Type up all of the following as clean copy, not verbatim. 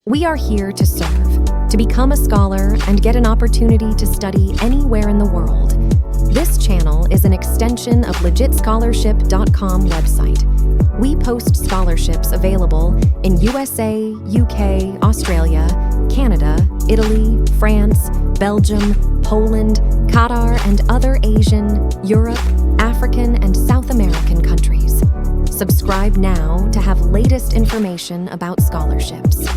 We are here to serve, to become a scholar and get an opportunity to study anywhere in the world. This channel is an extension of legitscholarship.com website. We post scholarships available in USA, UK, Australia, Canada, Italy, France, Belgium, Poland, Qatar, and other Asian, Europe, African, and South American countries. Subscribe now to have latest information about scholarships.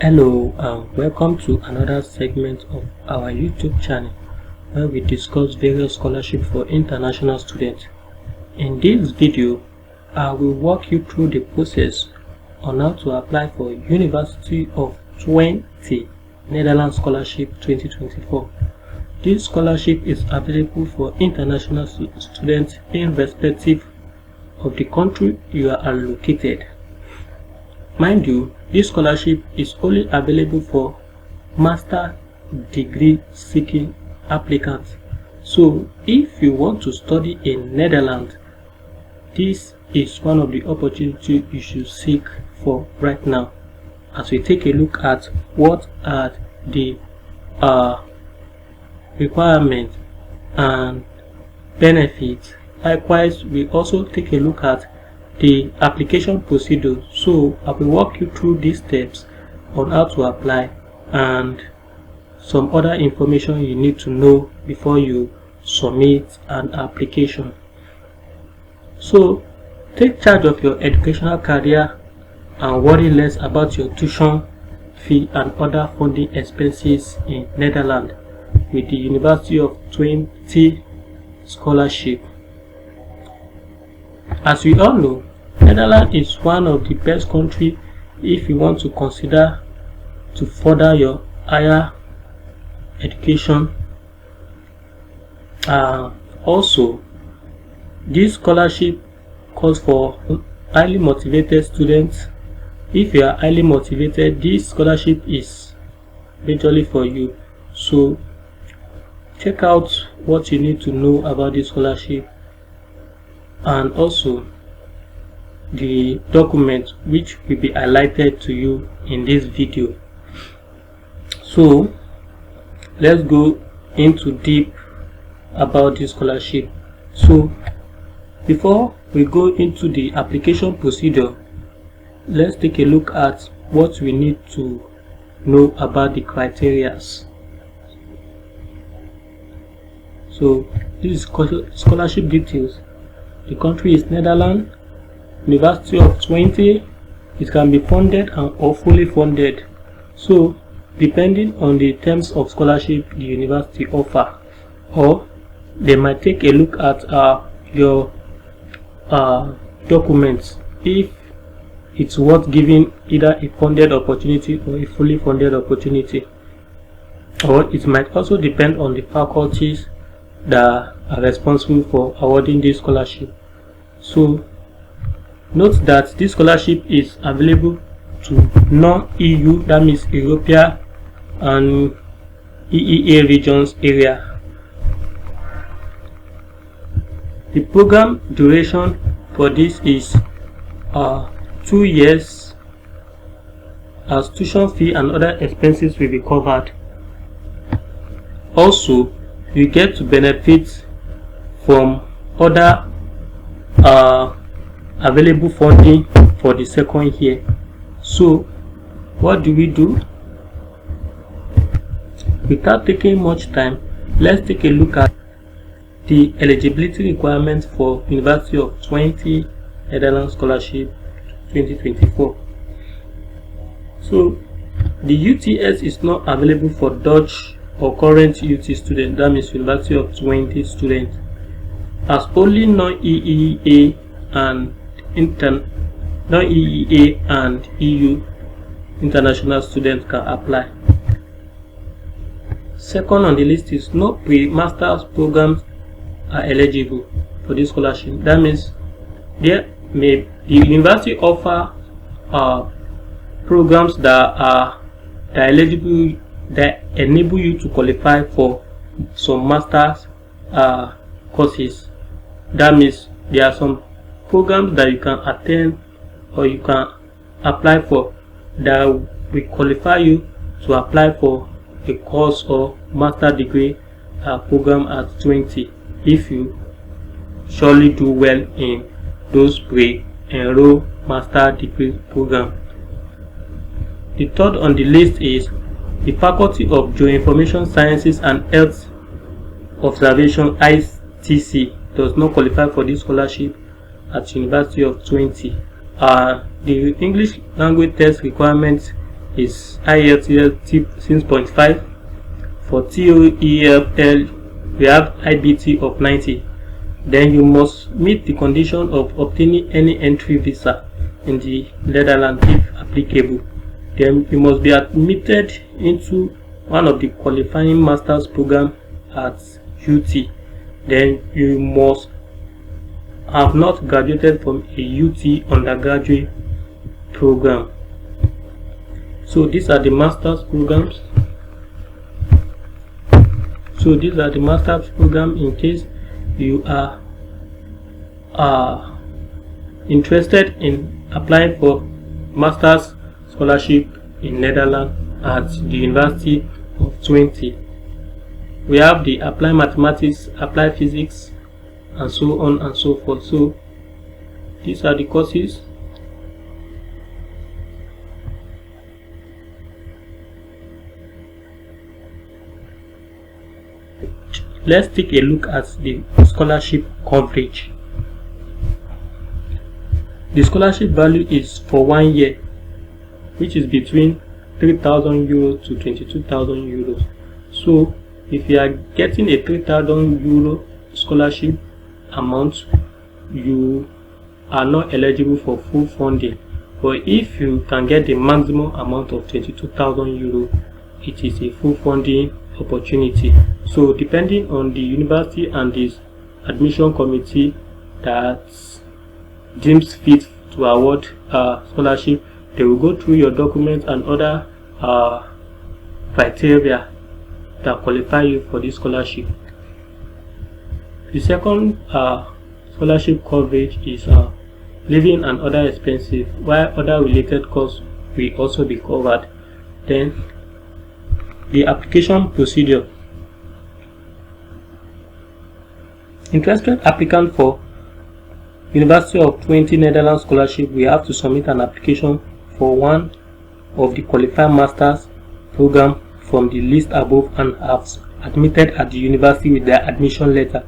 Hello and welcome to another segment of our YouTube channel where we discuss various scholarships for international students. In this video, I will walk you through the process on how to apply for University of Twente Netherlands Scholarship 2024. This scholarship is available for international students irrespective of the country you are located. Mind you, this scholarship is only available for master degree seeking applicants. So if you want to study in Netherlands, this is one of the opportunities you should seek for right now, as we take a look at what are the requirements and benefits. Likewise, we also take a look at the application procedure. So I will walk you through these steps on how to apply and some other information you need to know before you submit an application. So take charge of your educational career and worry less about your tuition fee and other funding expenses in Netherlands with the University of Twente scholarship. As we all know, Netherlands is one of the best countries if you want to consider to further your higher education. Also, this scholarship calls for highly motivated students. If you are highly motivated, this scholarship is majorly for you. So check out what you need to know about this scholarship and also the document which will be highlighted to you in this video. So let's go into deep about this scholarship. So before we go into the application procedure, let's take a look at what we need to know about the criteria. So this is scholarship details. The country is Netherlands. University of Twente. It can be funded and or fully funded. So depending on the terms of scholarship the university offer, or they might take a look at your documents if it's worth giving either a funded opportunity or a fully funded opportunity. Or it might also depend on the faculties that are responsible for awarding this scholarship. So note that this scholarship is available to non-EU, that means European and EEA regions area. The program duration for this is 2 years, as tuition fee and other expenses will be covered. Also, you get to benefit from other available funding for the second year. So what do? Without taking much time, let's take a look at the eligibility requirements for University of Twente Netherlands Scholarship 2024. So the UTS is not available for Dutch or current UT student, that means University of Twente student, as only non-EEA and EU international students can apply. Second on the list is no pre-master's programs are eligible for this scholarship. That means the university offer programs that are eligible, that enable you to qualify for some master's courses. That means there are some programs that you can attend or you can apply for that will qualify you to apply for a course or master degree program at Twente if you surely do well in those pre-enroll master degree program. The third on the list is the Faculty of Geoinformation Sciences and Health Observation (ITC) does not qualify for this scholarship at University of Twente. The English language test requirement is IELTS 6.5. For TOEFL, we have IBT of 90. Then you must meet the condition of obtaining any entry visa in the Netherlands if applicable. Then you must be admitted into one of the qualifying master's program at UT. Then you must have not graduated from a UT undergraduate program. So these are the master's programs. In case you are interested in applying for master's scholarship in Netherlands at the University of Twente. We have the applied mathematics, applied physics, and so on and so forth. So these are the courses. Let's take a look at the scholarship coverage. The scholarship value is for 1 year, which is between 3,000 euros to 22,000 euros. So if you are getting a 3,000 euro scholarship amount, you are not eligible for full funding. But if you can get the maximum amount of 22,000 euro, it is a full funding opportunity. So depending on the university and this admission committee that deems fit to award scholarship, they will go through your documents and other criteria that qualify you for this scholarship. The second scholarship coverage is living and other expenses, while other related costs will also be covered. Then the application procedure. Interested applicant for University of Twente Netherlands scholarship will have to submit an application for one of the qualified master's program from the list above and have admitted at the university with their admission letter.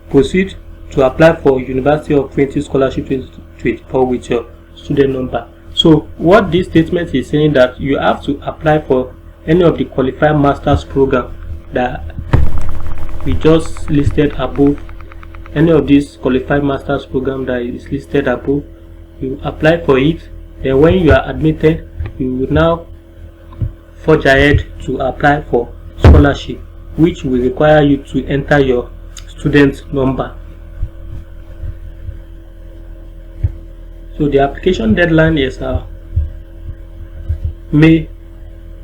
Proceed to apply for University of Twente scholarship 2024 with your student number. So what this statement is saying, that you have to apply for any of the qualified master's program that we just listed above. Any of these qualified master's program that is listed above, you apply for it. Then when you are admitted, you will now forge ahead to apply for scholarship, which will require you to enter your student number. So the application deadline is May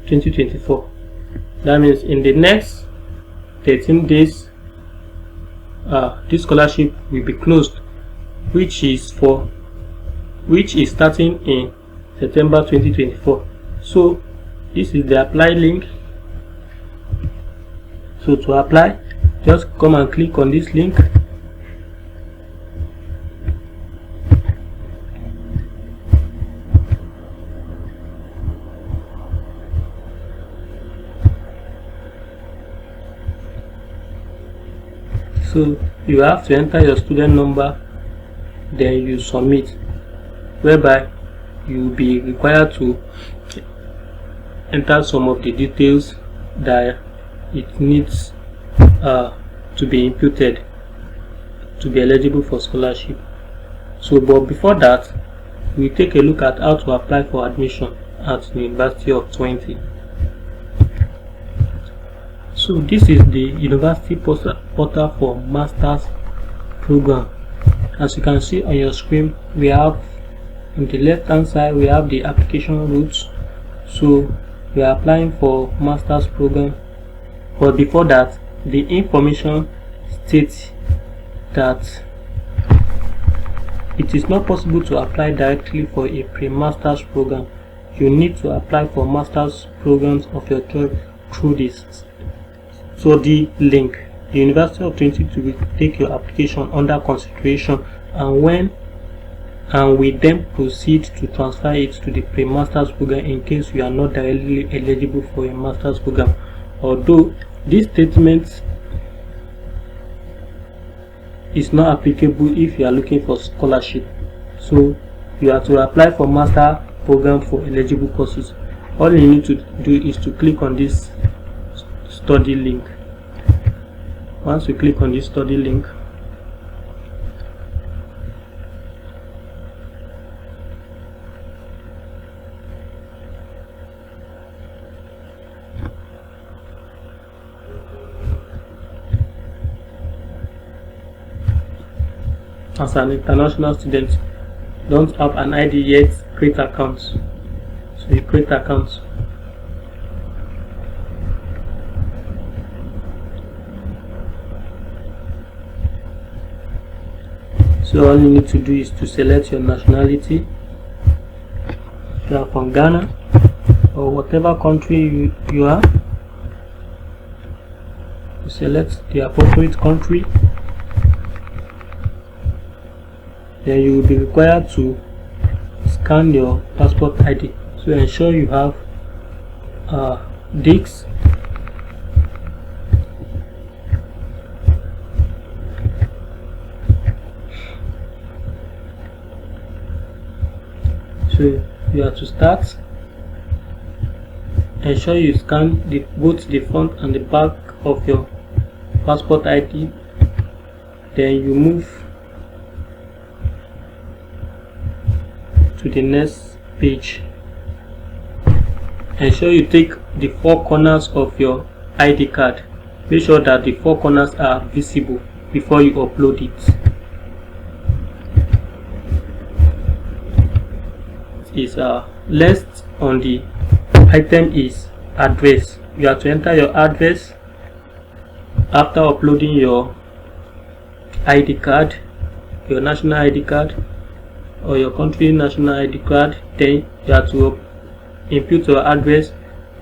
2024. That means in the next 13 days this scholarship will be closed, which is starting in September 2024. So this is the apply link. So to apply, just come and click on this link. So you have to enter your student number, then you submit, whereby you will be required to enter some of the details that it needs to be imputed to be eligible for scholarship. So but before that, we take a look at how to apply for admission at the University of Twente. So this is the university portal for master's program. As you can see on your screen, we have on the left hand side we have the application routes. So we are applying for master's program, but before that, the information states that it is not possible to apply directly for a pre-master's program. You need to apply for master's programs of your choice through this study link. The University of Twente will take your application under consideration, and we then proceed to transfer it to the pre-master's program in case you are not directly eligible for a master's program. Although this statement is not applicable if you are looking for scholarship, so you have to apply for master program for eligible courses. All you need to do is to click on this study link. Once you click on this study link, as an international student, don't have an ID yet, create accounts. So you create accounts. So all you need to do is to select your nationality. If you are from Ghana or whatever country you are, you select the appropriate country. Then you will be required to scan your passport ID. So ensure you have DIX, so you have to start. Ensure you scan both the front and the back of your passport ID. Then you move to the next page. Ensure you take the 4 corners of your ID card. Make sure that the 4 corners are visible before you upload it. Is list on the item is address. You have to enter your address after uploading your ID card, your national ID card or your country national ID card. Then you have to input your address,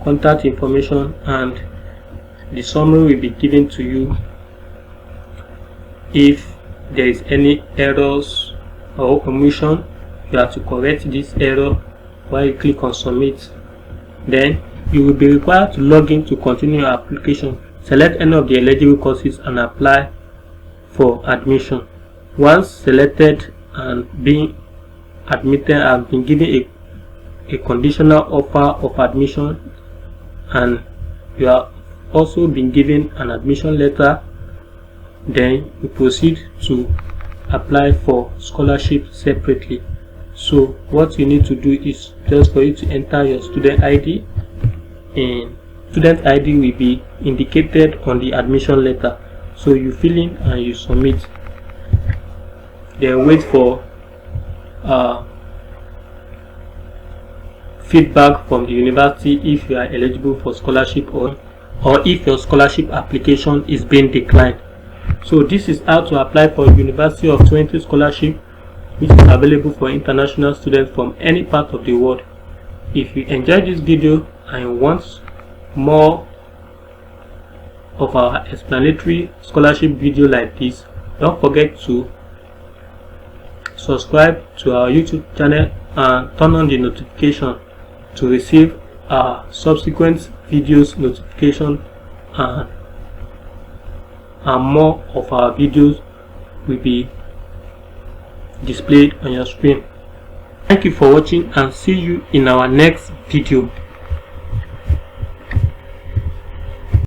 contact information, and the summary will be given to you. If there is any errors or omission, you have to correct this error while you click on submit. Then you will be required to log in to continue your application. Select any of the eligible courses and apply for admission. Once selected and being admitted, and been given a conditional offer of admission, and you have also been given an admission letter, then you proceed to apply for scholarship separately. So what you need to do is just for you to enter your student ID, and student ID will be indicated on the admission letter. So you fill in and you submit. Then wait for feedback from the university if you are eligible for scholarship or if your scholarship application is being declined. So this is how to apply for University of Twente scholarship, which is available for international students from any part of the world. If you enjoyed this video and want more of our explanatory scholarship video like this, don't forget to subscribe to our YouTube channel and turn on the notification to receive our subsequent videos notification, and more of our videos will be displayed on your screen. Thank you for watching, and see you in our next video.